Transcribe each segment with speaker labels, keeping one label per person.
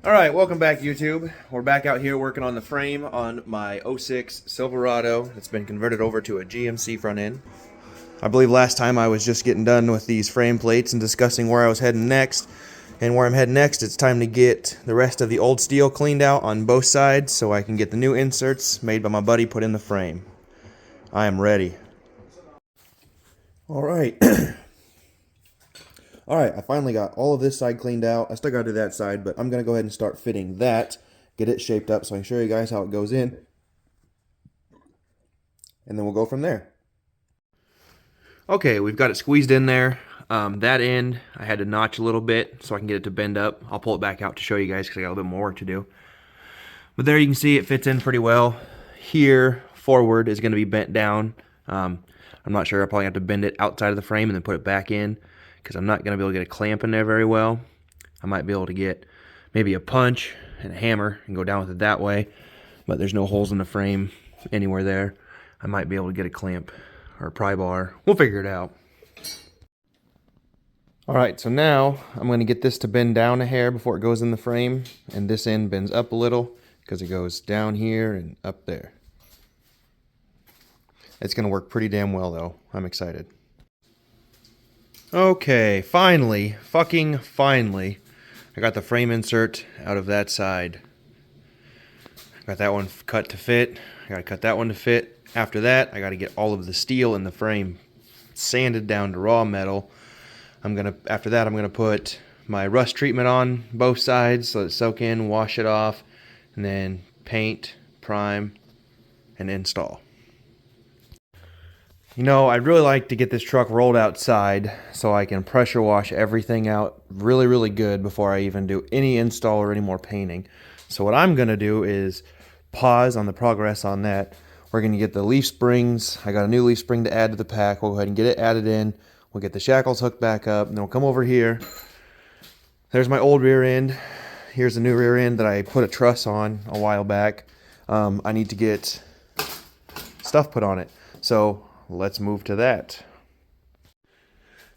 Speaker 1: Alright, welcome back YouTube. We're back out here working on the frame on my '06 Silverado. It's been converted over to a GMC front end. I believe last time I was just getting done with these frame plates and discussing where I was heading next. And where I'm heading next, it's time to get the rest of the old steel cleaned out on both sides so I can get the new inserts made by my buddy put in the frame. I am ready. Alright. Alright, I finally got all of this side cleaned out. I still got to do that side, but I'm going to go ahead and start fitting that. Get it shaped up so I can show you guys how it goes in. And then we'll go from there. Okay, we've got it squeezed in there. That end, I had to notch a little bit so I can get it to bend up. I'll pull it back out to show you guys because I got a little bit more work to do. But there you can see it fits in pretty well. Here, forward is going to be bent down. I'm not sure. I'll probably have to bend it outside of the frame and then put it back in, because I'm not going to be able to get a clamp in there very well. I might be able to get maybe a punch and a hammer and go down with it that way, but there's no holes in the frame anywhere there. I might be able to get a clamp or a pry bar. We'll figure it out. Alright, so now I'm going to get this to bend down a hair before it goes in the frame, and this end bends up a little because it goes down here and up there. It's going to work pretty damn well though. I'm excited. Okay, finally, fucking finally, I got the frame insert out of that side. Got that one cut to fit. I gotta cut that one to fit. After that, I gotta get all of the steel in the frame sanded down to raw metal. After that, I'm gonna put my rust treatment on both sides so it soak in, wash it off, and then paint, prime, and install. You know, I'd really like to get this truck rolled outside so I can pressure wash everything out really, really good before I even do any install or any more painting. So what I'm going to do is pause on the progress on that. We're going to get the leaf springs. I got a new leaf spring to add to the pack. We'll go ahead and get it added in. We'll get the shackles hooked back up, and then we'll come over here. There's my old rear end. Here's the new rear end that I put a truss on a while back. I need to get stuff put on it. So let's move to that.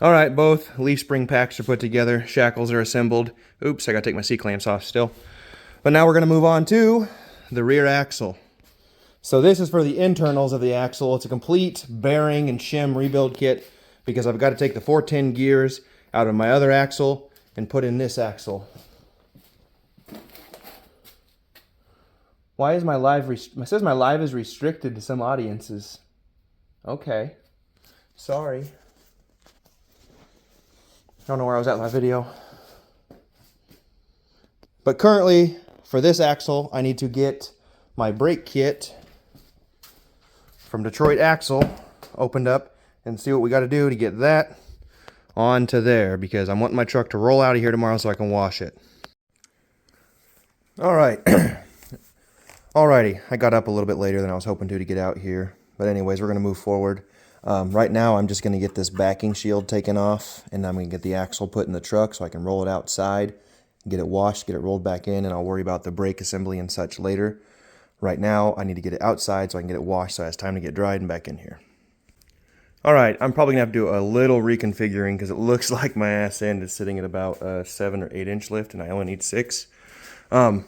Speaker 1: Alright, both leaf spring packs are put together. Shackles are assembled. Oops, I gotta take my C-clamps off still. But now we're gonna move on to the rear axle. So this is for the internals of the axle. It's a complete bearing and shim rebuild kit because I've got to take the 410 gears out of my other axle and put in this axle. Why is my live it says my live is restricted to some audiences. Okay, sorry. I don't know where I was at in my video. But currently, for this axle, I need to get my brake kit from Detroit Axle opened up and see what we got to do to get that onto there, because I'm wanting my truck to roll out of here tomorrow so I can wash it. Alright. Alrighty, I got up a little bit later than I was hoping to get out here. But anyways, we're going to move forward. Right now, I'm just going to get this backing shield taken off, and I'm going to get the axle put in the truck so I can roll it outside, get it washed, get it rolled back in, and I'll worry about the brake assembly and such later. Right now, I need to get it outside so I can get it washed so it has time to get dried and back in here. Alright, I'm probably going to have to do a little reconfiguring because it looks like my ass end is sitting at about a 7 or 8 inch lift, and I only need 6. The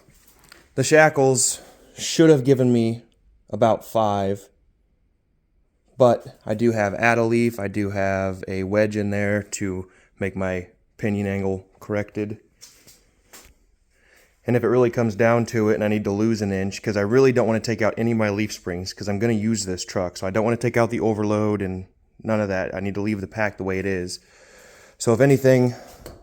Speaker 1: shackles should have given me about 5. But I do have add-a-leaf, I do have a wedge in there to make my pinion angle corrected. And if it really comes down to it and I need to lose an inch, because I really don't want to take out any of my leaf springs because I'm going to use this truck. So I don't want to take out the overload and none of that. I need to leave the pack the way it is. So if anything,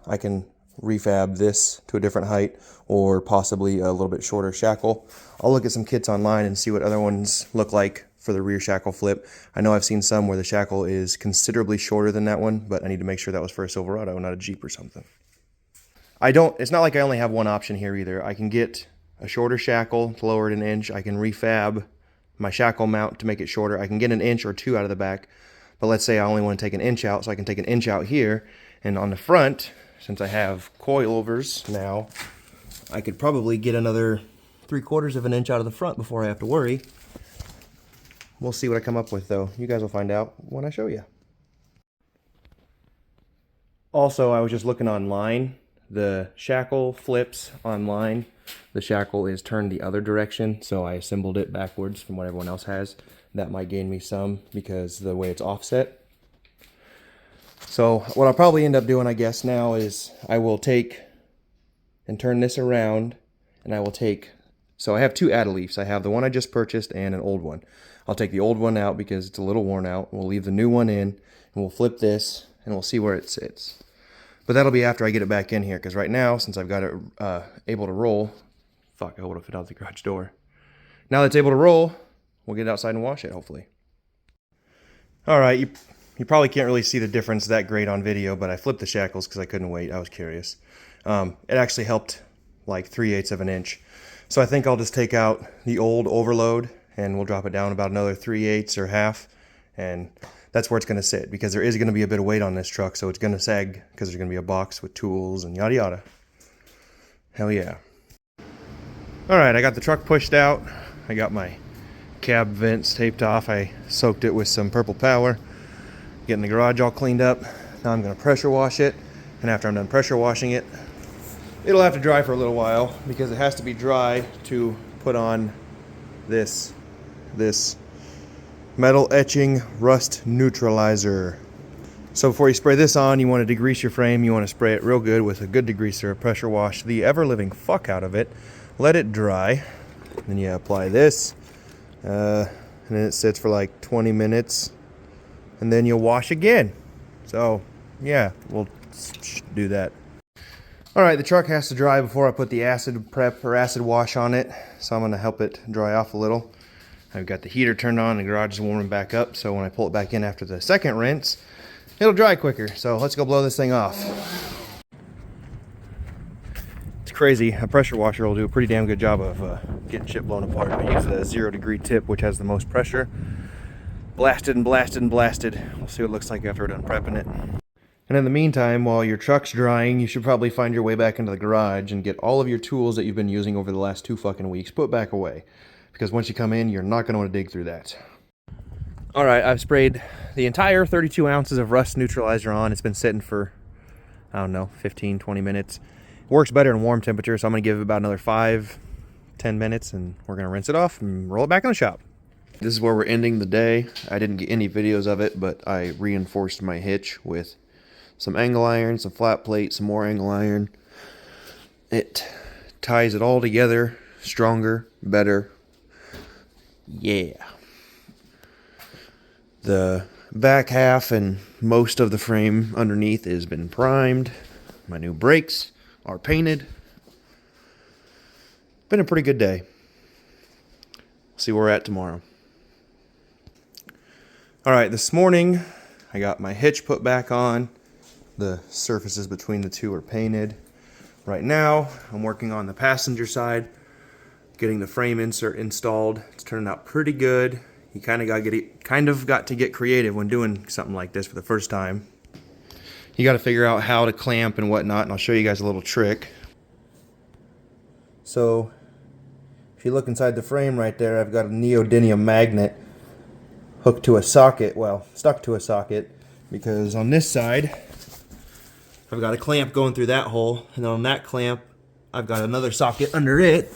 Speaker 1: I can refab this to a different height or possibly a little bit shorter shackle. I'll look at some kits online and see what other ones look like for the rear shackle flip. I know I've seen some where the shackle is considerably shorter than that one, but I need to make sure that was for a Silverado, not a Jeep or something. It's not like I only have one option here either. I can get a shorter shackle to lower it an inch. I can refab my shackle mount to make it shorter. I can get an inch or 2 out of the back, but let's say I only want to take an inch out, so I can take an inch out here, and on the front, since I have coilovers now, I could probably get another 3/4 of an inch out of the front before I have to worry. We'll see what I come up with, though. You guys will find out when I show you. Also, I was just looking online the shackle flips online. The shackle is turned the other direction, so I assembled it backwards from what everyone else has. That might gain me some because the way it's offset. So what I'll probably end up doing, I guess, now is I will take and turn this around, and I will take, so I have two Adeleafs. I have the one I just purchased and an old one. I'll take the old one out because it's a little worn out. We'll leave the new one in, and we'll flip this, and we'll see where it sits. But that'll be after I get it back in here, because right now, since I've got it able to roll, fuck, I would have fit out the garage door. Now that it's able to roll, we'll get it outside and wash it, hopefully. All right, you probably can't really see the difference that great on video, but I flipped the shackles because I couldn't wait. I was curious. It actually helped like 3/8 of an inch. So I think I'll just take out the old overload, and we'll drop it down about another 3/8 or half, and that's where it's going to sit, because there is going to be a bit of weight on this truck, so it's going to sag because there's going to be a box with tools and yada yada. Hell yeah. Alright, I got the truck pushed out. I got my cab vents taped off. I soaked it with some Purple Power. Getting the garage all cleaned up. Now I'm going to pressure wash it, and after I'm done pressure washing it, it'll have to dry for a little while because it has to be dry to put on this metal etching rust neutralizer. So before you spray this on, you want to degrease your frame. You want to spray it real good with a good degreaser, pressure wash the ever-living fuck out of it, let it dry, then you apply this, and then it sits for like 20 minutes, and then you'll wash again. So yeah, we'll do that. Alright, the truck has to dry before I put the acid prep or acid wash on it, so I'm going to help it dry off a little. I've got the heater turned on, the garage is warming back up, so when I pull it back in after the second rinse, it'll dry quicker. So let's go blow this thing off. It's crazy. A pressure washer will do a pretty damn good job of getting shit blown apart. I use the 0-degree tip, which has the most pressure. Blasted and blasted and blasted. We'll see what it looks like after we're done prepping it. And in the meantime, while your truck's drying, you should probably find your way back into the garage and get all of your tools that you've been using over the last 2 fucking weeks put back away. Because once you come in, you're not going to want to dig through that. Alright, I've sprayed the entire 32 ounces of rust neutralizer on. It's been sitting for, I don't know, 15, 20 minutes. It works better in warm temperature, so I'm going to give it about another 5, 10 minutes, and we're going to rinse it off and roll it back in the shop. This is where we're ending the day. I didn't get any videos of it, but I reinforced my hitch with some angle iron, some flat plate, some more angle iron. It ties it all together, stronger, better. Yeah. The back half and most of the frame underneath has been primed. My new brakes are painted. Been a pretty good day. See where we're at tomorrow. Alright, this morning I got my hitch put back on. The surfaces between the two are painted. Right now I'm working on the passenger side, getting the frame insert installed. It's turning out pretty good. You kind of got to get creative when doing something like this for the first time. You got to figure out how to clamp and whatnot, and I'll show you guys a little trick. So if you look inside the frame right there, I've got a neodymium magnet hooked to a socket, well, stuck to a socket, because on this side I've got a clamp going through that hole, and then on that clamp I've got another socket under it,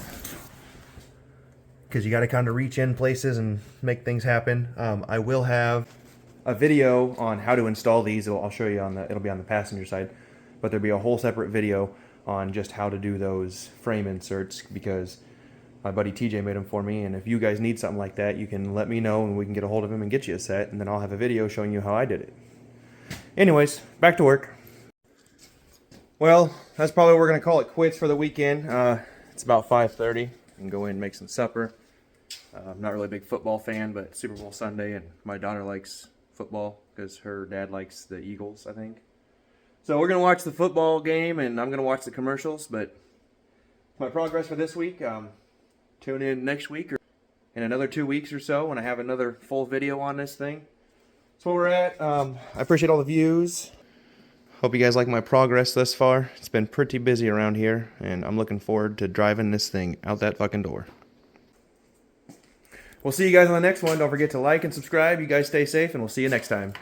Speaker 1: because you got to kind of reach in places and make things happen. I will have a video on how to install these. I'll show you on it'll be on the passenger side, but there'll be a whole separate video on just how to do those frame inserts, because my buddy TJ made them for me, and if you guys need something like that, you can let me know and we can get a hold of him and get you a set, and then I'll have a video showing you how I did it. Anyways, back to work. Well, that's probably what we're going to call it quits for the weekend. It's about 5:30. And go in and make some supper. I'm not really a big football fan, but Super Bowl Sunday, and my daughter likes football because her dad likes the Eagles, I think. So we're going to watch the football game, and I'm going to watch the commercials. But my progress for this week, tune in next week or in another 2 weeks or so when I have another full video on this thing. That's where we're at. I appreciate all the views. Hope you guys like my progress thus far. It's been pretty busy around here, and I'm looking forward to driving this thing out that fucking door. We'll see you guys on the next one. Don't forget to like and subscribe. You guys stay safe, and we'll see you next time.